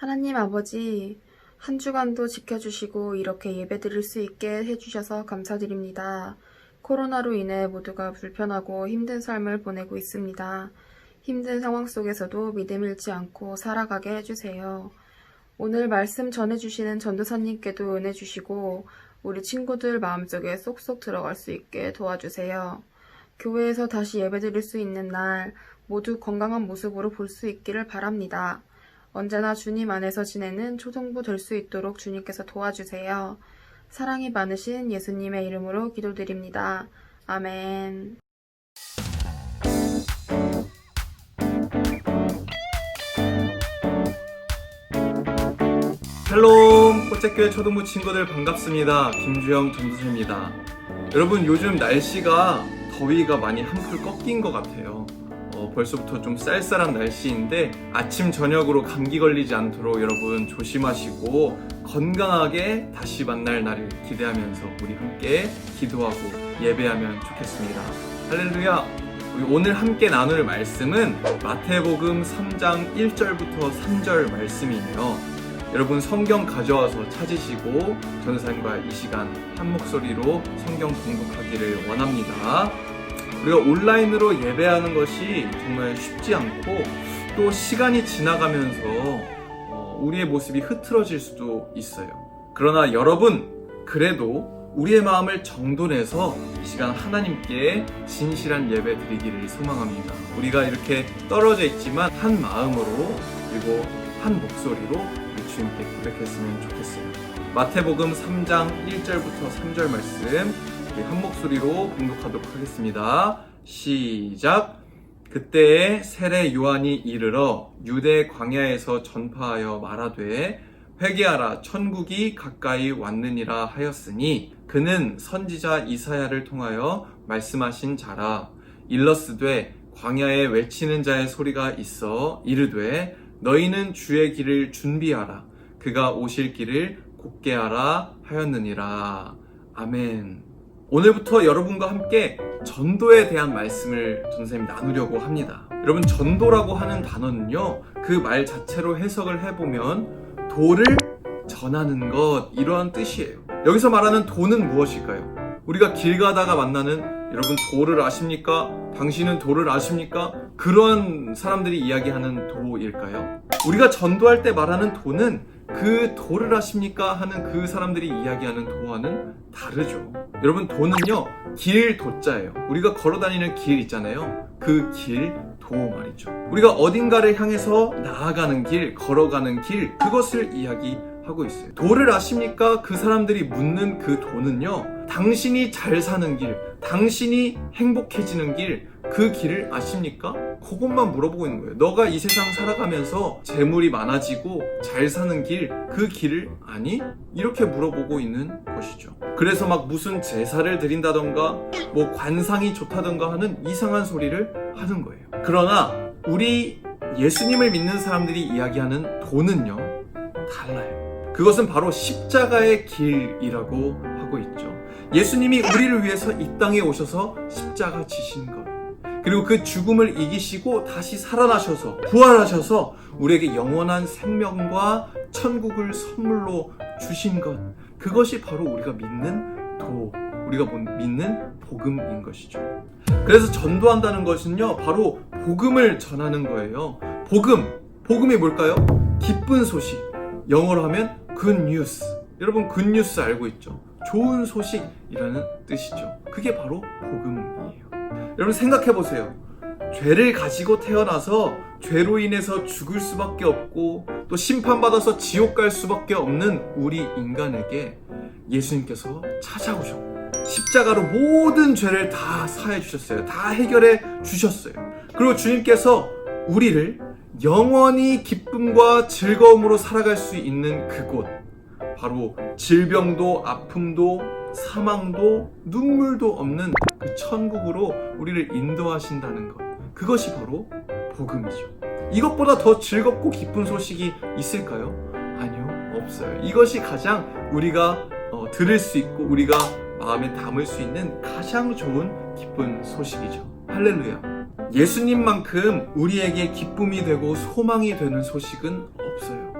하나님 아버지, 한 주간도 지켜주시고 이렇게 예배드릴 수 있게 해주셔서 감사드립니다. 코로나로 인해 모두가 불편하고 힘든 삶을 보내고 있습니다. 힘든 상황 속에서도 믿음 잃지 않고 살아가게 해주세요. 오늘 말씀 전해주시는 전도사님께도 은혜 주시고 우리 친구들 마음속에 쏙쏙 들어갈 수 있게 도와주세요. 교회에서 다시 예배드릴 수 있는 날 모두 건강한 모습으로 볼 수 있기를 바랍니다. 언제나 주님 안에서 지내는 초등부 될 수 있도록 주님께서 도와주세요. 사랑이 많으신 예수님의 이름으로 기도드립니다. 아멘. 샬롬! 꽃책교회 초등부 친구들 반갑습니다. 김주영 전도사입니다. 여러분, 요즘 날씨가 더위가 많이 한풀 꺾인 것 같아요. 벌써부터 좀 쌀쌀한 날씨인데 아침 저녁으로 감기 걸리지 않도록 여러분 조심하시고 건강하게 다시 만날 날을 기대하면서 우리 함께 기도하고 예배하면 좋겠습니다. 할렐루야! 우리 오늘 함께 나눌 말씀은 마태복음 3장 1절부터 3절 말씀이에요. 여러분 성경 가져와서 찾으시고 전도사님과 이 시간 한 목소리로 성경 공독하기를 원합니다. 우리가 온라인으로 예배하는 것이 정말 쉽지 않고 또 시간이 지나가면서 우리의 모습이 흐트러질 수도 있어요. 그러나 여러분, 그래도 우리의 마음을 정돈해서 이 시간 하나님께 진실한 예배 드리기를 소망합니다. 우리가 이렇게 떨어져 있지만 한 마음으로 그리고 한 목소리로 우리 주님께 고백했으면 좋겠어요. 마태복음 3장 1절부터 3절 말씀 우리 한 목소리로 공독하도록 하겠습니다. 시작! 그때에 세례 요한이 이르러 유대 광야에서 전파하여 말하되 회개하라 천국이 가까이 왔느니라 하였으니 그는 선지자 이사야를 통하여 말씀하신 자라. 일러스되 광야에 외치는 자의 소리가 있어 이르되 너희는 주의 길을 준비하라 그가 오실 길을 곧게 하라 하였느니라. 아멘. 오늘부터 여러분과 함께 전도에 대한 말씀을 전도사님이 나누려고 합니다. 여러분, 전도라고 하는 단어는요, 그 말 자체로 해석을 해보면 도를 전하는 것, 이러한 뜻이에요. 여기서 말하는 도는 무엇일까요? 우리가 길 가다가 만나는 여러분 도를 아십니까? 당신은 도를 아십니까? 그런 사람들이 이야기하는 도일까요? 우리가 전도할 때 말하는 도는 그 도를 아십니까? 하는 그 사람들이 이야기하는 도와는 다르죠. 여러분, 도는요, 길 도자예요. 우리가 걸어다니는 길 있잖아요. 그 길 도 말이죠. 우리가 어딘가를 향해서 나아가는 길, 걸어가는 길, 그것을 이야기하고 있어요. 도를 아십니까? 그 사람들이 묻는 그 도는요, 당신이 잘 사는 길, 당신이 행복해지는 길, 그 길을 아십니까? 그것만 물어보고 있는 거예요. 너가 이 세상 살아가면서 재물이 많아지고 잘 사는 길, 그 길을 아니? 이렇게 물어보고 있는 것이죠. 그래서 막 무슨 제사를 드린다던가 뭐 관상이 좋다던가 하는 이상한 소리를 하는 거예요. 그러나 우리 예수님을 믿는 사람들이 이야기하는 도는요, 달라요. 그것은 바로 십자가의 길이라고 하고 있죠. 예수님이 우리를 위해서 이 땅에 오셔서 십자가 지신 것, 그리고 그 죽음을 이기시고 다시 살아나셔서 부활하셔서 우리에게 영원한 생명과 천국을 선물로 주신 것, 그것이 바로 우리가 믿는 도, 우리가 믿는 복음인 것이죠. 그래서 전도한다는 것은요, 바로 복음을 전하는 거예요. 복음이 뭘까요? 기쁜 소식, 영어로 하면 good news. 여러분, good news 알고 있죠? 좋은 소식이라는 뜻이죠. 그게 바로 복음이에요. 여러분, 생각해보세요. 죄를 가지고 태어나서 죄로 인해서 죽을 수밖에 없고 또 심판받아서 지옥 갈 수밖에 없는 우리 인간에게 예수님께서 찾아오셨고 십자가로 모든 죄를 다 사해 주셨어요. 다 해결해 주셨어요. 그리고 주님께서 우리를 영원히 기쁨과 즐거움으로 살아갈 수 있는 그곳, 바로 질병도 아픔도 사망도 눈물도 없는 그 천국으로 우리를 인도하신다는 것, 그것이 바로 복음이죠. 이것보다 더 즐겁고 기쁜 소식이 있을까요? 아니요, 없어요. 이것이 가장 우리가 들을 수 있고 우리가 마음에 담을 수 있는 가장 좋은 기쁜 소식이죠. 할렐루야. 예수님만큼 우리에게 기쁨이 되고 소망이 되는 소식은 없어요.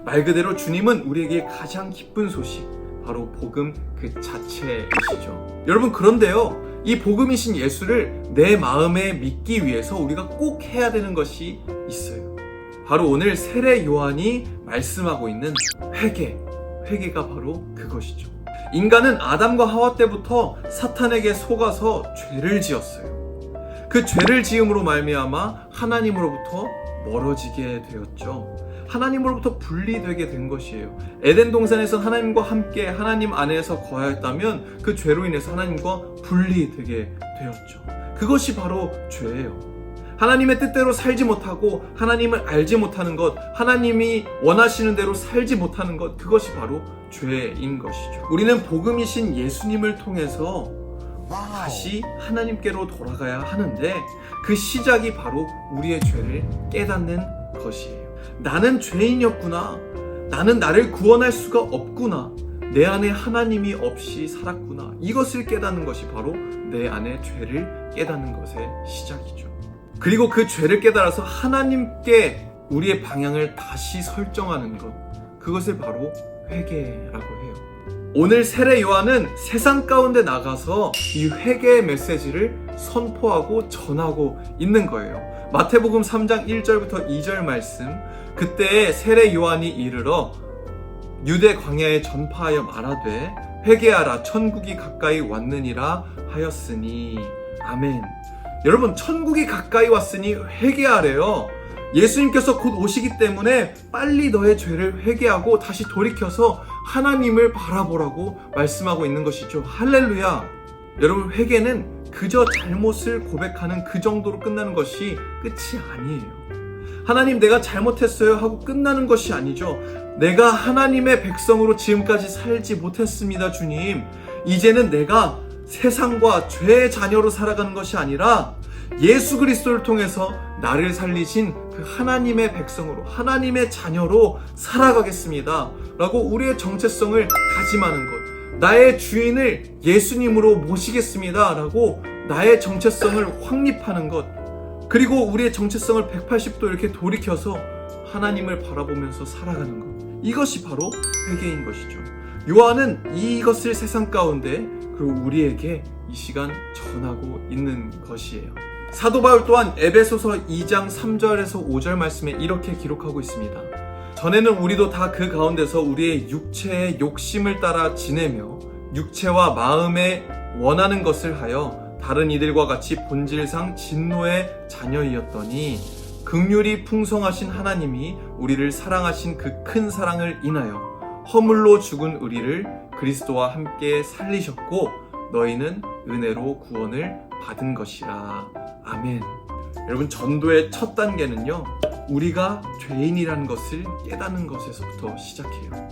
말 그대로 주님은 우리에게 가장 기쁜 소식, 바로 복음 그 자체이시죠. 여러분, 그런데요, 이 복음이신 예수를 내 마음에 믿기 위해서 우리가 꼭 해야 되는 것이 있어요. 바로 오늘 세례 요한이 말씀하고 있는 회개가 바로 그것이죠. 인간은 아담과 하와 때부터 사탄에게 속아서 죄를 지었어요. 그 죄를 지음으로 말미암아 하나님으로부터 멀어지게 되었죠. 하나님으로부터 분리되게 된 것이에요. 에덴 동산에서 하나님과 함께 하나님 안에서 거하였다면 그 죄로 인해서 하나님과 분리되게 되었죠. 그것이 바로 죄예요. 하나님의 뜻대로 살지 못하고 하나님을 알지 못하는 것, 하나님이 원하시는 대로 살지 못하는 것, 그것이 바로 죄인 것이죠. 우리는 복음이신 예수님을 통해서 다시 하나님께로 돌아가야 하는데, 그 시작이 바로 우리의 죄를 깨닫는 것이에요. 나는 죄인이었구나. 나는 나를 구원할 수가 없구나. 내 안에 하나님이 없이 살았구나. 이것을 깨닫는 것이 바로 내 안에 죄를 깨닫는 것의 시작이죠. 그리고 그 죄를 깨달아서 하나님께 우리의 방향을 다시 설정하는 것, 그것을 바로 회개라고 해요. 오늘 세례 요한은 세상 가운데 나가서 이 회개의 메시지를 선포하고 전하고 있는 거예요. 마태복음 3장 1절부터 2절 말씀, 그때 세례 요한이 이르러 유대 광야에 전파하여 말하되 회개하라, 천국이 가까이 왔느니라 하였으니. 아멘. 여러분, 천국이 가까이 왔으니 회개하래요. 예수님께서 곧 오시기 때문에 빨리 너의 죄를 회개하고 다시 돌이켜서 하나님을 바라보라고 말씀하고 있는 것이죠. 할렐루야. 여러분, 회개는 그저 잘못을 고백하는 그 정도로 끝나는 것이 끝이 아니에요. 하나님, 내가 잘못했어요 하고 끝나는 것이 아니죠. 내가 하나님의 백성으로 지금까지 살지 못했습니다, 주님. 이제는 내가 세상과 죄의 자녀로 살아가는 것이 아니라 예수 그리스도를 통해서 나를 살리신 그 하나님의 백성으로, 하나님의 자녀로 살아가겠습니다 라고 우리의 정체성을 다짐하는 것, 나의 주인을 예수님으로 모시겠습니다 라고 나의 정체성을 확립하는 것, 그리고 우리의 정체성을 180도 이렇게 돌이켜서 하나님을 바라보면서 살아가는 것, 이것이 바로 회개인 것이죠. 요한은 이것을 세상 가운데, 그리고 우리에게 이 시간 전하고 있는 것이에요. 사도 바울 또한 에베소서 2장 3절에서 5절 말씀에 이렇게 기록하고 있습니다. 전에는 우리도 다 그 가운데서 우리의 육체의 욕심을 따라 지내며 육체와 마음에 원하는 것을 하여 다른 이들과 같이 본질상 진노의 자녀이었더니 긍휼이 풍성하신 하나님이 우리를 사랑하신 그 큰 사랑을 인하여 허물로 죽은 우리를 그리스도와 함께 살리셨고 너희는 은혜로 구원을 받은 것이라. 아멘. 여러분, 전도의 첫 단계는요, 우리가 죄인이라는 것을 깨닫는 것에서부터 시작해요.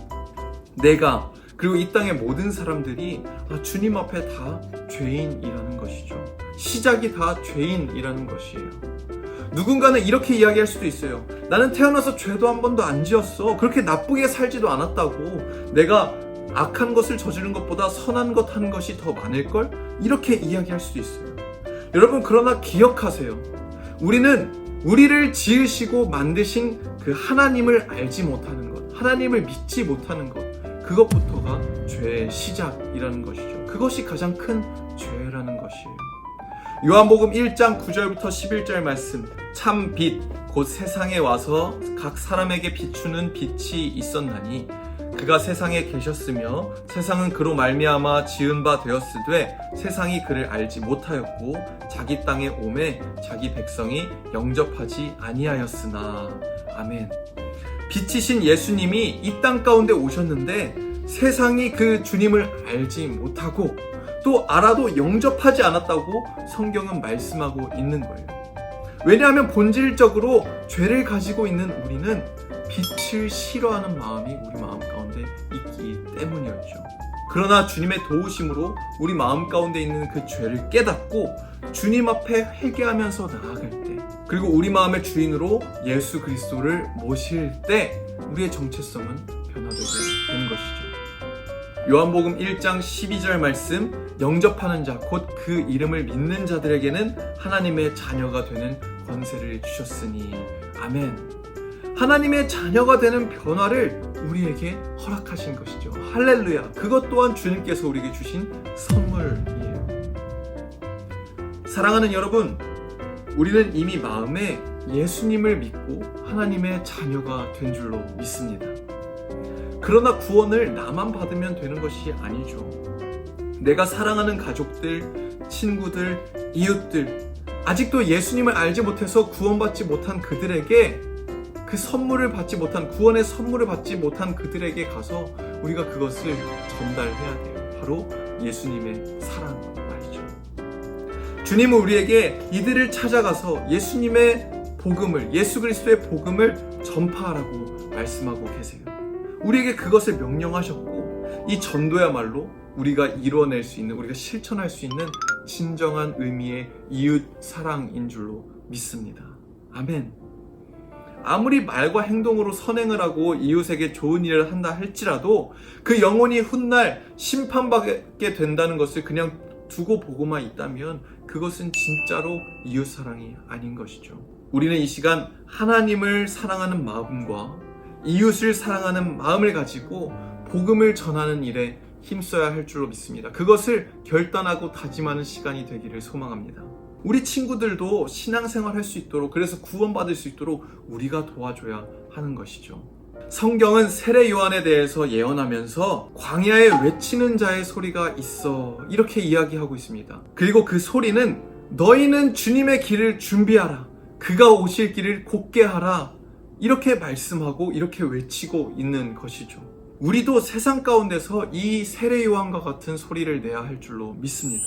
내가, 그리고 이 땅의 모든 사람들이 주님 앞에 다 죄인이라는 것이죠. 시작이 다 죄인이라는 것이에요. 누군가는 이렇게 이야기할 수도 있어요. 나는 태어나서 죄도 한 번도 안 지었어. 그렇게 나쁘게 살지도 않았다고. 내가 악한 것을 저지른 것보다 선한 것 하는 것이 더 많을걸? 이렇게 이야기할 수도 있어요. 여러분, 그러나 기억하세요. 우리를 지으시고 만드신 그 하나님을 알지 못하는 것, 하나님을 믿지 못하는 것, 그것부터가 죄의 시작이라는 것이죠. 그것이 가장 큰 죄라는 것이에요. 요한복음 1장 9절부터 11절 말씀, 참 빛, 곧 세상에 와서 각 사람에게 비추는 빛이 있었나니 그가 세상에 계셨으며 세상은 그로 말미암아 지은 바 되었으되 세상이 그를 알지 못하였고 자기 땅에 오매 자기 백성이 영접하지 아니하였으나. 아멘. 빛이신 예수님이 이 땅 가운데 오셨는데 세상이 그 주님을 알지 못하고 또 알아도 영접하지 않았다고 성경은 말씀하고 있는 거예요. 왜냐하면 본질적으로 죄를 가지고 있는 우리는 빛을 싫어하는 마음이 우리 마음 가운데 있기 때문이었죠. 그러나 주님의 도우심으로 우리 마음 가운데 있는 그 죄를 깨닫고 주님 앞에 회개하면서 나아갈 때, 그리고 우리 마음의 주인으로 예수 그리스도를 모실 때 우리의 정체성은 변화되게 되는 것이죠. 요한복음 1장 12절 말씀, 영접하는 자 곧 그 이름을 믿는 자들에게는 하나님의 자녀가 되는 권세를 주셨으니. 아멘. 하나님의 자녀가 되는 변화를 우리에게 허락하신 것이죠. 할렐루야. 그것 또한 주님께서 우리에게 주신 선물이에요. 사랑하는 여러분, 우리는 이미 마음에 예수님을 믿고 하나님의 자녀가 된 줄로 믿습니다. 그러나 구원을 나만 받으면 되는 것이 아니죠. 내가 사랑하는 가족들, 친구들, 이웃들, 아직도 예수님을 알지 못해서 구원받지 못한 그들에게 그 선물을 받지 못한, 구원의 선물을 받지 못한 그들에게 가서 우리가 그것을 전달해야 돼요. 바로 예수님의 사랑 말이죠. 주님은 우리에게 이들을 찾아가서 예수님의 복음을, 예수 그리스도의 복음을 전파하라고 말씀하고 계세요. 우리에게 그것을 명령하셨고, 이 전도야말로 우리가 이루어낼 수 있는, 우리가 실천할 수 있는 진정한 의미의 이웃 사랑인 줄로 믿습니다. 아멘. 아무리 말과 행동으로 선행을 하고 이웃에게 좋은 일을 한다 할지라도 그 영혼이 훗날 심판받게 된다는 것을 그냥 두고 보고만 있다면 그것은 진짜로 이웃 사랑이 아닌 것이죠. 우리는 이 시간 하나님을 사랑하는 마음과 이웃을 사랑하는 마음을 가지고 복음을 전하는 일에 힘써야 할 줄로 믿습니다. 그것을 결단하고 다짐하는 시간이 되기를 소망합니다. 우리 친구들도 신앙생활 할 수 있도록, 그래서 구원받을 수 있도록 우리가 도와줘야 하는 것이죠. 성경은 세례 요한에 대해서 예언하면서 광야에 외치는 자의 소리가 있어, 이렇게 이야기하고 있습니다. 그리고 그 소리는 너희는 주님의 길을 준비하라, 그가 오실 길을 곧게 하라, 이렇게 말씀하고 이렇게 외치고 있는 것이죠. 우리도 세상 가운데서 이 세례 요한과 같은 소리를 내야 할 줄로 믿습니다.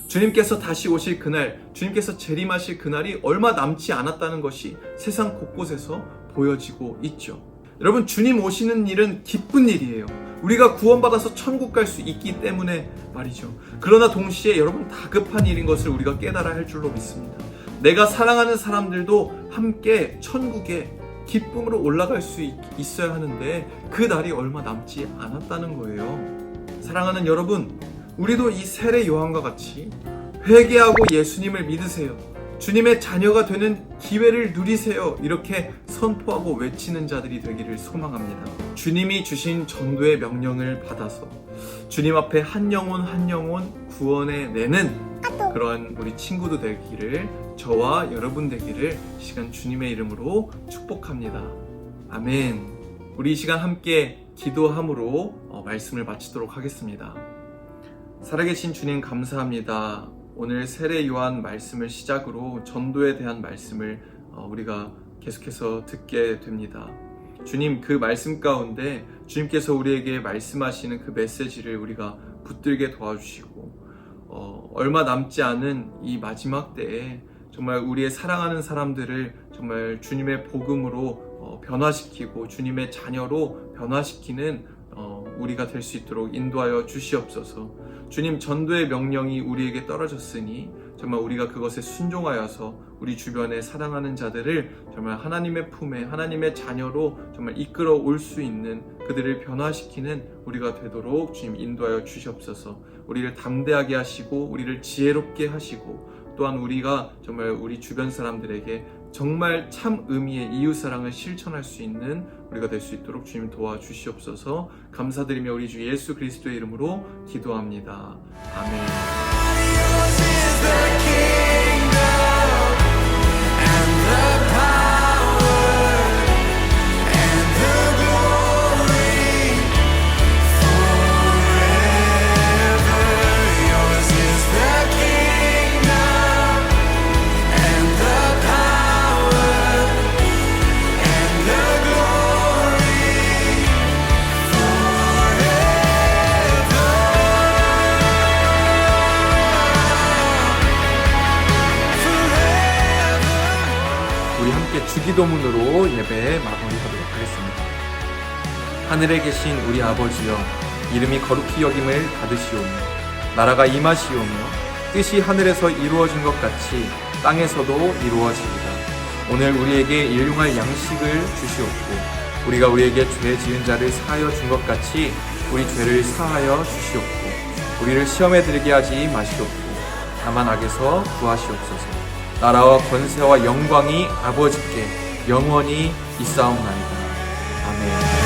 주님께서 다시 오실 그날, 주님께서 재림하실 그날이 얼마 남지 않았다는 것이 세상 곳곳에서 보여지고 있죠. 여러분, 주님 오시는 일은 기쁜 일이에요. 우리가 구원받아서 천국 갈 수 있기 때문에 말이죠. 그러나 동시에 여러분, 다급한 일인 것을 우리가 깨달아야 할 줄로 믿습니다. 내가 사랑하는 사람들도 함께 천국에 기쁨으로 올라갈 수 있어야 하는데 그 날이 얼마 남지 않았다는 거예요. 사랑하는 여러분, 우리도 이 세례 요한과 같이 회개하고 예수님을 믿으세요, 주님의 자녀가 되는 기회를 누리세요, 이렇게 선포하고 외치는 자들이 되기를 소망합니다. 주님이 주신 전도의 명령을 받아서 주님 앞에 한 영혼 한 영혼 구원해 내는 그러한 우리 친구도 되기를, 저와 여러분 되기를 시간 주님의 이름으로 축복합니다. 아멘. 우리 이 시간 함께 기도함으로 말씀을 마치도록 하겠습니다. 살아계신 주님, 감사합니다. 오늘 세례 요한 말씀을 시작으로 전도에 대한 말씀을 우리가 계속해서 듣게 됩니다. 주님, 그 말씀 가운데 주님께서 우리에게 말씀하시는 그 메시지를 우리가 붙들게 도와주시고, 얼마 남지 않은 이 마지막 때에 정말 우리의 사랑하는 사람들을 정말 주님의 복음으로 변화시키고 주님의 자녀로 변화시키는 우리가 될 수 있도록 인도하여 주시옵소서. 주님, 전도의 명령이 우리에게 떨어졌으니 정말 우리가 그것에 순종하여서 우리 주변에 사랑하는 자들을 정말 하나님의 품에, 하나님의 자녀로 정말 이끌어 올 수 있는, 그들을 변화시키는 우리가 되도록 주님 인도하여 주시옵소서. 우리를 담대하게 하시고 우리를 지혜롭게 하시고, 또한 우리가 정말 우리 주변 사람들에게 정말 참 의미의 이웃사랑을 실천할 수 있는 우리가 될 수 있도록 주님 도와주시옵소서. 감사드리며 우리 주 예수 그리스도의 이름으로 기도합니다. 아멘. 주기도문으로 예배 마무리하도록 하겠습니다. 하늘에 계신 우리 아버지여, 이름이 거룩히 여김을 받으시오며 나라가 임하시오며 뜻이 하늘에서 이루어진 것 같이 땅에서도 이루어지리다. 오늘 우리에게 일용할 양식을 주시옵고, 우리가 우리에게 죄 지은 자를 사하여 준 것 같이 우리 죄를 사하여 주시옵고, 우리를 시험에 들게 하지 마시옵고 다만 악에서 구하시옵소서. 나라와 권세와 영광이 아버지께 영원히 있사옵나이다. 아멘.